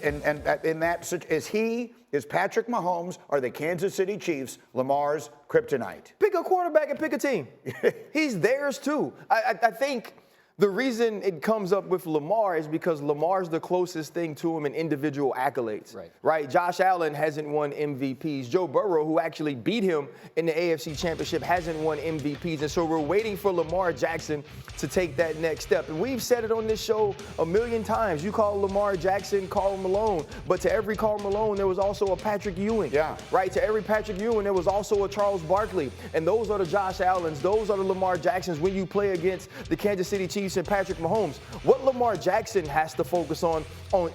in that is Patrick Mahomes or the Kansas City Chiefs Lamar's kryptonite? Pick a quarterback and pick a team. He's theirs too. I think the reason it comes up with Lamar is because Lamar's the closest thing to him in individual accolades. Right? Josh Allen hasn't won MVPs. Joe Burrow, who actually beat him in the AFC Championship, hasn't won MVPs. And so we're waiting for Lamar Jackson to take that next step. And we've said it on this show a million times. You call Lamar Jackson Karl Malone, but to every Karl Malone, there was also a Patrick Ewing. Yeah. Right? To every Patrick Ewing, there was also a Charles Barkley. And those are the Josh Allens. Those are the Lamar Jacksons when you play against the Kansas City Chiefs and Patrick Mahomes. What Lamar Jackson has to focus on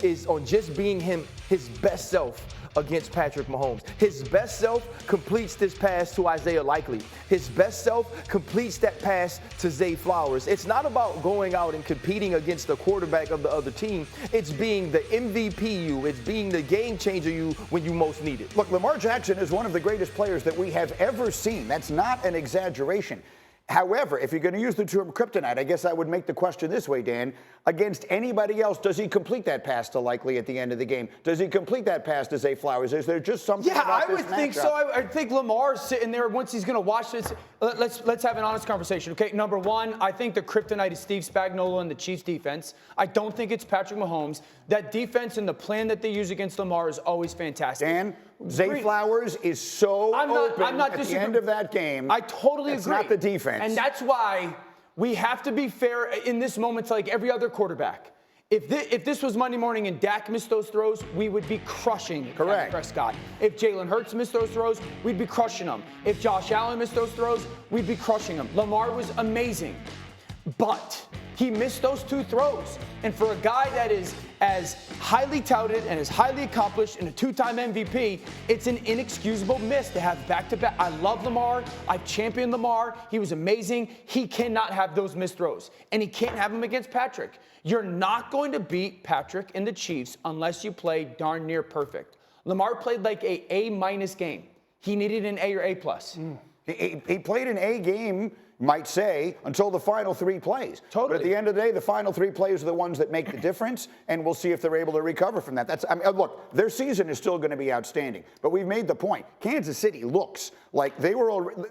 is just being his best self against Patrick Mahomes. His best self completes this pass to Isaiah Likely. His best self completes that pass to Zay Flowers. It's not about going out and competing against the quarterback of the other team. It's being the MVP you. It's being the game changer you when you most need it. Look, Lamar Jackson is one of the greatest players that we have ever seen. That's not an exaggeration. However, if you're going to use the term kryptonite, I guess I would make the question this way, Dan. Against anybody else, does he complete that pass to Likely at the end of the game? Does he complete that pass to Zay Flowers? Is there just something about this matchup? Yeah, I would think so. I think Lamar's sitting there once he's going to watch this. Let's have an honest conversation, okay? Number one, I think the kryptonite is Steve Spagnuolo and the Chiefs defense. I don't think it's Patrick Mahomes. That defense and the plan that they use against Lamar is always fantastic. Dan, Zay Flowers is so open at the end of that game. I totally agree. It's not the defense. And that's why we have to be fair in this moment to like every other quarterback. If this was Monday morning and Dak missed those throws, we would be crushing Dak Prescott. If Jalen Hurts missed those throws, we'd be crushing them. If Josh Allen missed those throws, we'd be crushing them. Lamar was amazing, but he missed those two throws. And for a guy that is as highly touted and as highly accomplished and a two-time MVP, it's an inexcusable miss to have back-to-back. I love Lamar. I've championed Lamar. He was amazing. He cannot have those missed throws. And he can't have them against Patrick. You're not going to beat Patrick and the Chiefs unless you play darn near perfect. Lamar played like a A- game. He needed an A or A+. He played an A game, might say, until the final three plays. Totally. But at the end of the day, the final three plays are the ones that make the difference, and we'll see if they're able to recover from that. Look, their season is still going to be outstanding, but we've made the point. Kansas City looks like they were already.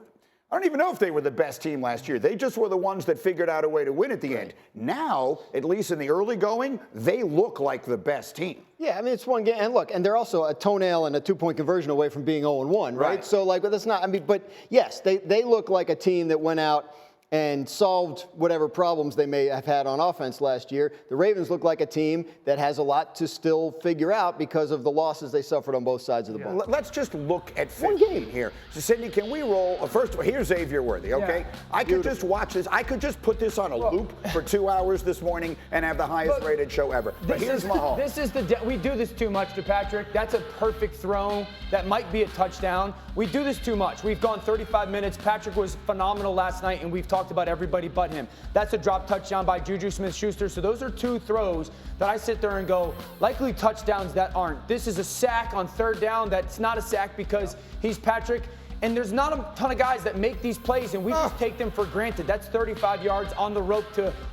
I don't even know if they were the best team last year. They just were the ones that figured out a way to win at the end. Now, at least in the early going, they look like the best team. Yeah, I mean, it's one game. And look, and they're also a toenail and a two-point conversion away from being 0-1, right? So, like, but that's not, I mean, but yes, they look like a team that went out and solved whatever problems they may have had on offense last year. The Ravens look like a team that has a lot to still figure out because of the losses they suffered on both sides of the ball. Let's just look at 15 here. So, Cindy, can we roll? First of all, here's Xavier Worthy, okay? Yeah. I could just watch this. I could just put this on a loop for 2 hours this morning and have the highest rated show ever. But here's Mahomes. We do this too much to Patrick. That's a perfect throw. That might be a touchdown. We do this too much. We've gone 35 minutes. Patrick was phenomenal last night, and we've talked about everybody but him. That's a drop touchdown by Juju Smith-Schuster. So those are two throws that I sit there and go, likely touchdowns that aren't. This is a sack on third down. That's not a sack because he's Patrick. And there's not a ton of guys that make these plays, and we just take them for granted. That's 35 yards on the rope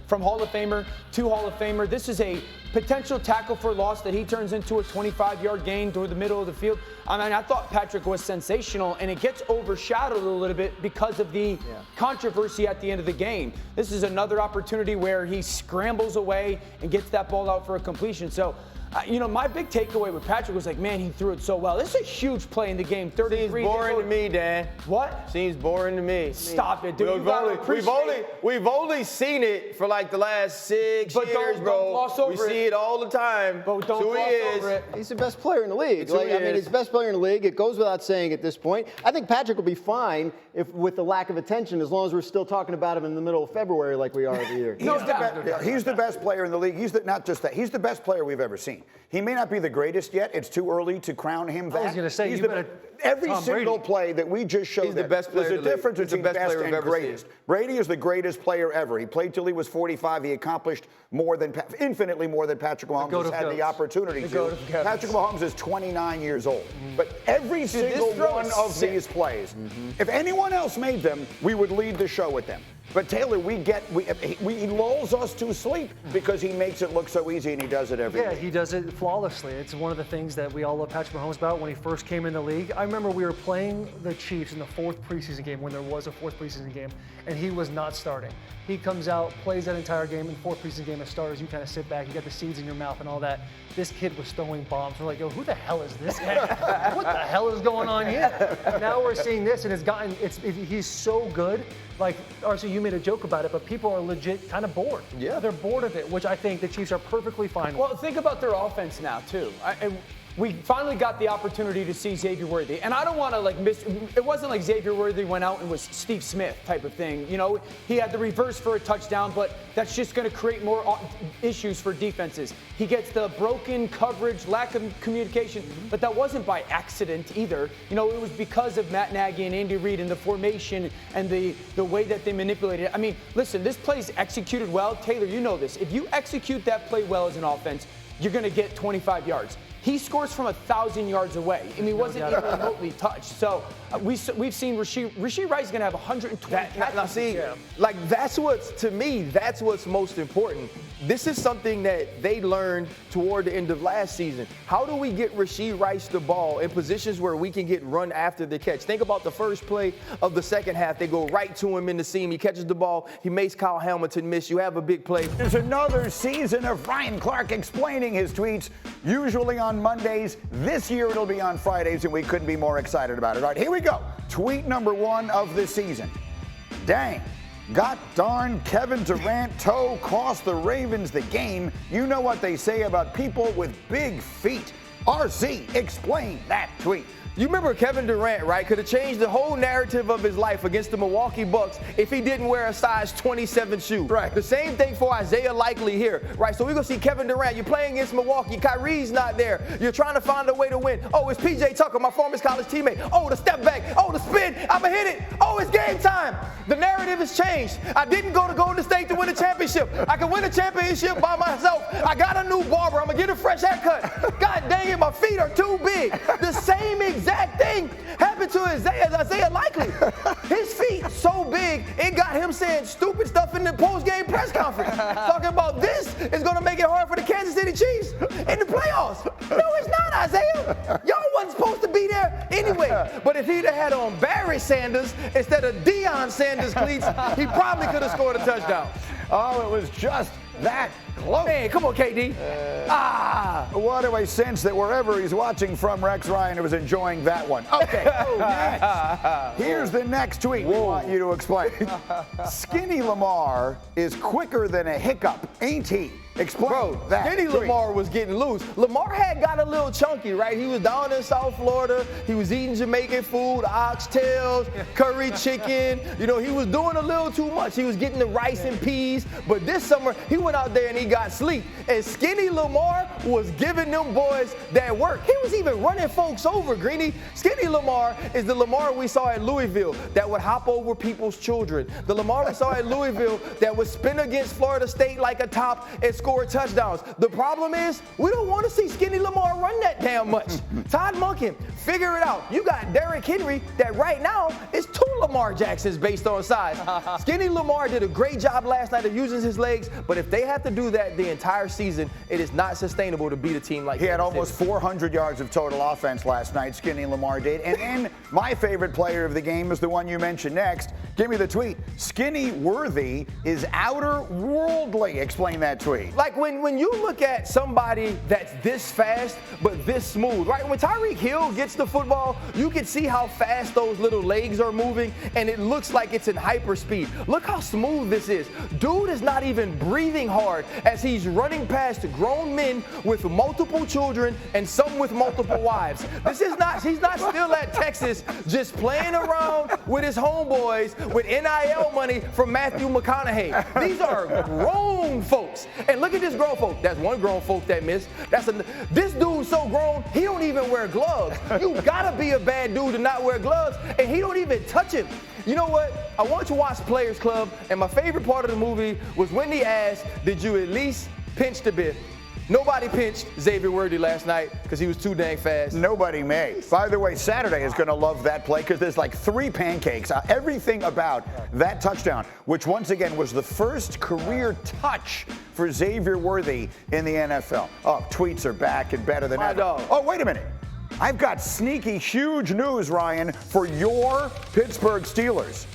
from Hall of Famer to Hall of Famer. This is a potential tackle for loss that he turns into a 25-yard gain toward the middle of the field. I mean, I thought Patrick was sensational, and it gets overshadowed a little bit because of the controversy at the end of the game. This is another opportunity where he scrambles away and gets that ball out for a completion. So, my big takeaway with Patrick was like, man, he threw it so well. This is a huge play in the game. 33. Seems boring to me, Dan. What? Seems boring to me. Stop it, dude. We've only seen it for like the last 6 years, don't gloss over we see it all the time. But don't gloss over it. He's the best player in the league. He's the best player in the league. It goes without saying at this point. I think Patrick will be fine with the lack of attention as long as we're still talking about him in the middle of February like we are every year. He's the best player in the league. Not just that. He's the best player we've ever seen. He may not be the greatest yet. It's too early to crown him that. I was going to say, every single play that we just showed, he's the best player. There's a difference between best and greatest. Brady is the greatest player ever. He played till he was 45. He accomplished infinitely more than Patrick Mahomes has had the opportunity to. Patrick Mahomes is 29 years old. But every single one of these plays, if anyone else made them, we would lead the show with them. But Taylor, he lulls us to sleep because he makes it look so easy and he does it every Yeah, week. he does it flawlessly. It's one of the things that we all love Patrick Mahomes about when he first came in the league. I remember we were playing the Chiefs in the 4th preseason game when there was a 4th preseason game, and he was not starting. He comes out, plays that entire game, in the 4th preseason game as starters. You kind of sit back, you got the seeds in your mouth and all that. This kid was throwing bombs. We're like, yo, who the hell is this guy? What the hell is going on here? Now we're seeing this, and he's so good. Like, RC, you made a joke about it, but people are legit kind of bored. Yeah. They're bored of it, which I think the Chiefs are perfectly fine with. Well, think about their offense now, too. We finally got the opportunity to see Xavier Worthy. And I don't want to, it wasn't like Xavier Worthy went out and was Steve Smith type of thing. You know, he had the reverse for a touchdown, but that's just going to create more issues for defenses. He gets the broken coverage, lack of communication, but that wasn't by accident either. You know, it was because of Matt Nagy and Andy Reid and the formation and the way that they manipulated it. I mean, listen, this play's executed well. Taylor, you know this. If you execute that play well as an offense, you're going to get 25 yards. He scores from 1,000 yards away. I mean, he wasn't even remotely touched. So we've seen Rashee Rice is going to have 120 catches. Now, see, like that's what's most important. This is something that they learned toward the end of last season. How do we get Rashee Rice the ball in positions where we can get run after the catch? Think about the first play of the second half. They go right to him in the seam. He catches the ball. He makes Kyle Hamilton miss. You have a big play. There's another season of Ryan Clark explaining his tweets, usually on Mondays. This year it'll be on Fridays, and we couldn't be more excited about it. All right, here we go. Tweet number 1 of the season. Dang. God darn, Kevin Durant toe cost the Ravens the game. You know what they say about people with big feet. RC, explain that tweet. You remember Kevin Durant, right? Could have changed the whole narrative of his life against the Milwaukee Bucks if he didn't wear a size 27 shoe. Right. The same thing for Isaiah Likely here, right? So we're going to see Kevin Durant. You're playing against Milwaukee. Kyrie's not there. You're trying to find a way to win. Oh, it's PJ Tucker, my former college teammate. Oh, the step back. Oh, the spin. I'm going to hit it. Oh, it's game time. The narrative has changed. I didn't go to Golden State to win a championship. I can win a championship by myself. I got a new barber. I'm going to get a fresh haircut. God dang it, my feet are too big. The same exact thing happened to Isaiah Likely. His feet so big, it got him saying stupid stuff in the post-game press conference. Talking about this is going to make it hard for the Kansas City Chiefs in the playoffs. No, it's not, Isaiah. Y'all wasn't supposed to be there anyway. But if he'd have had on Barry Sanders instead of Deion Sanders cleats, he probably could have scored a touchdown. Oh, it was just that close. Man, come on, KD. What do I sense that wherever he's watching from, Rex Ryan was enjoying that one. Okay, next. Here's the next tweet we want you to explain. Skinny Lamar is quicker than a hiccup, ain't he? Explain that. Skinny tweet. Lamar was getting loose. Lamar had got a little chunky, right? He was down in South Florida. He was eating Jamaican food, oxtails, curry chicken. You know, he was doing a little too much. He was getting the rice and peas. But this summer, he went out there and he got sleep. And Skinny Lamar was giving them boys that work. He was even running folks over, Greeny. Skinny Lamar is the Lamar we saw at Louisville that would hop over people's children. The Lamar we saw at Louisville that would spin against Florida State like a top and score touchdowns. The problem is we don't want to see Skinny Lamar run that damn much. Todd Monken, figure it out. You got Derrick Henry that right now is 2 Lamar Jacksons based on size. Skinny Lamar did a great job last night of using his legs, but if they have to do that the entire season, it is not sustainable to beat a team like that. He had almost 400 yards of total offense last night, Skinny Lamar did. And then my favorite player of the game is the one you mentioned next. Give me the tweet. Skinny Worthy is outer worldly. Explain that tweet. Like when you look at somebody that's this fast but this smooth, right? When Tyreek Hill gets the football, you can see how fast those little legs are moving, and it looks like it's in hyperspeed. Look how smooth this is. Dude is not even breathing hard as he's running past grown men with multiple children and some with multiple wives. He's not still at Texas just playing around with his homeboys with NIL money from Matthew McConaughey. These are grown folks. And look at this grown folk. That's one grown folk that missed. This dude's so grown, he don't even wear gloves. You gotta be a bad dude to not wear gloves, and he don't even touch him. You know what? I want to watch Players Club, and my favorite part of the movie was when he asked, did you at least pinch the bit? Nobody pinched Xavier Worthy last night because he was too dang fast. Nobody may. By the way, Saturday is going to love that play because there's like 3 pancakes. Everything about that touchdown, which once again was the first career touch for Xavier Worthy in the NFL. Oh, tweets are back and better than ever. Dog. Oh, wait a minute. I've got sneaky, huge news, Ryan, for your Pittsburgh Steelers.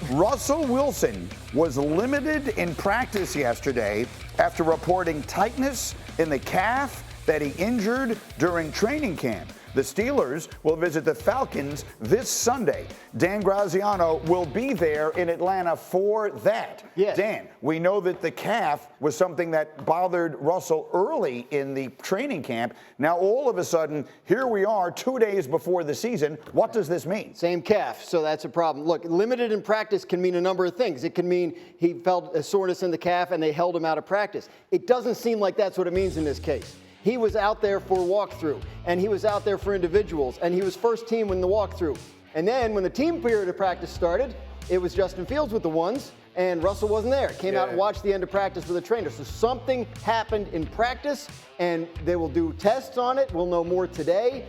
Russell Wilson was limited in practice yesterday after reporting tightness in the calf that he injured during training camp. The Steelers will visit the Falcons this Sunday. Dan Graziano will be there in Atlanta for that. Yes. Dan, we know that the calf was something that bothered Russell early in the training camp. Now, all of a sudden, here we are 2 days before the season. What does this mean? Same calf, so that's a problem. Look, limited in practice can mean a number of things. It can mean he felt a soreness in the calf and they held him out of practice. It doesn't seem like that's what it means in this case. He was out there for walkthrough, and he was out there for individuals, and he was first team in the walkthrough. And then when the team period of practice started, it was Justin Fields with the ones, and Russell wasn't there. Came out and watched the end of practice with a trainer. So something happened in practice, and they will do tests on it. We'll know more today.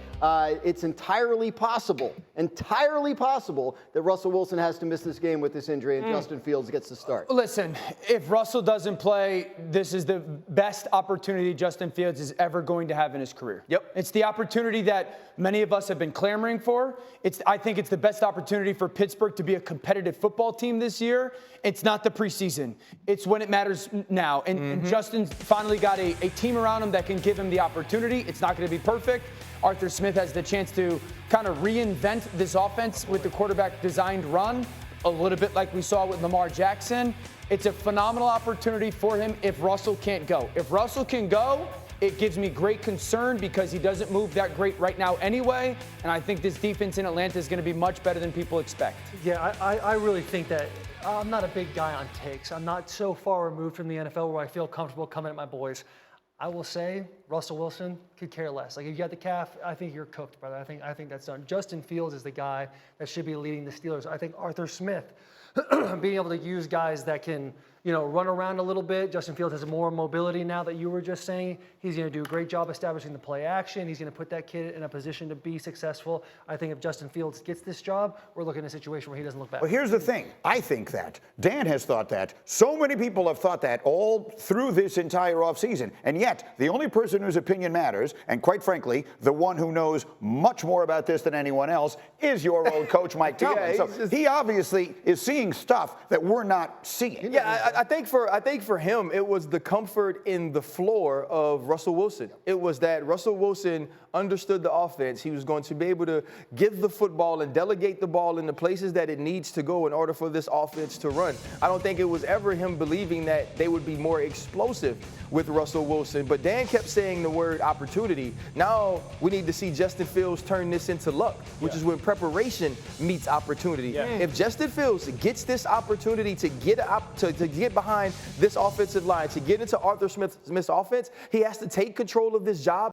It's entirely possible that Russell Wilson has to miss this game with this injury and Justin Fields gets the start. Listen, if Russell doesn't play, this is the best opportunity Justin Fields is ever going to have in his career. Yep. It's the opportunity that many of us have been clamoring for. I think it's the best opportunity for Pittsburgh to be a competitive football team this year. It's not the preseason. It's when it matters now. And Justin finally got a team around him that can give him the opportunity. It's not going to be perfect. Arthur Smith has the chance to kind of reinvent this offense with the quarterback-designed run, a little bit like we saw with Lamar Jackson. It's a phenomenal opportunity for him if Russell can't go. If Russell can go, it gives me great concern because he doesn't move that great right now anyway, and I think this defense in Atlanta is going to be much better than people expect. Yeah, I really think that I'm not a big guy on takes. I'm not so far removed from the NFL where I feel comfortable coming at my boys. I will say Russell Wilson could care less. Like, if you got the calf, I think you're cooked, brother. I think that's done. Justin Fields is the guy that should be leading the Steelers. I think Arthur Smith, being able to use guys that can, run around a little bit. Justin Fields has more mobility now that you were just saying. He's going to do a great job establishing the play action. He's going to put that kid in a position to be successful. I think if Justin Fields gets this job, we're looking at a situation where he doesn't look back. Well, here's the thing. I think that. Dan has thought that. So many people have thought that all through this entire offseason. And yet, the only person whose opinion matters, and quite frankly, the one who knows much more about this than anyone else, is your old coach, Mike Tomlin. So he obviously is seeing stuff that we're not seeing. Yeah, I think for him, it was the comfort in the floor of Russell Wilson. It was that Russell Wilson understood the offense. He was going to be able to give the football and delegate the ball in the places that it needs to go in order for this offense to run. I don't think it was ever him believing that they would be more explosive with Russell Wilson, but Dan kept saying the word opportunity. Now we need to see Justin Fields turn this into luck, which is when preparation meets opportunity. If Justin Fields gets this opportunity to get behind this offensive line, to get into Arthur Smith's offense, he has to take control of this job.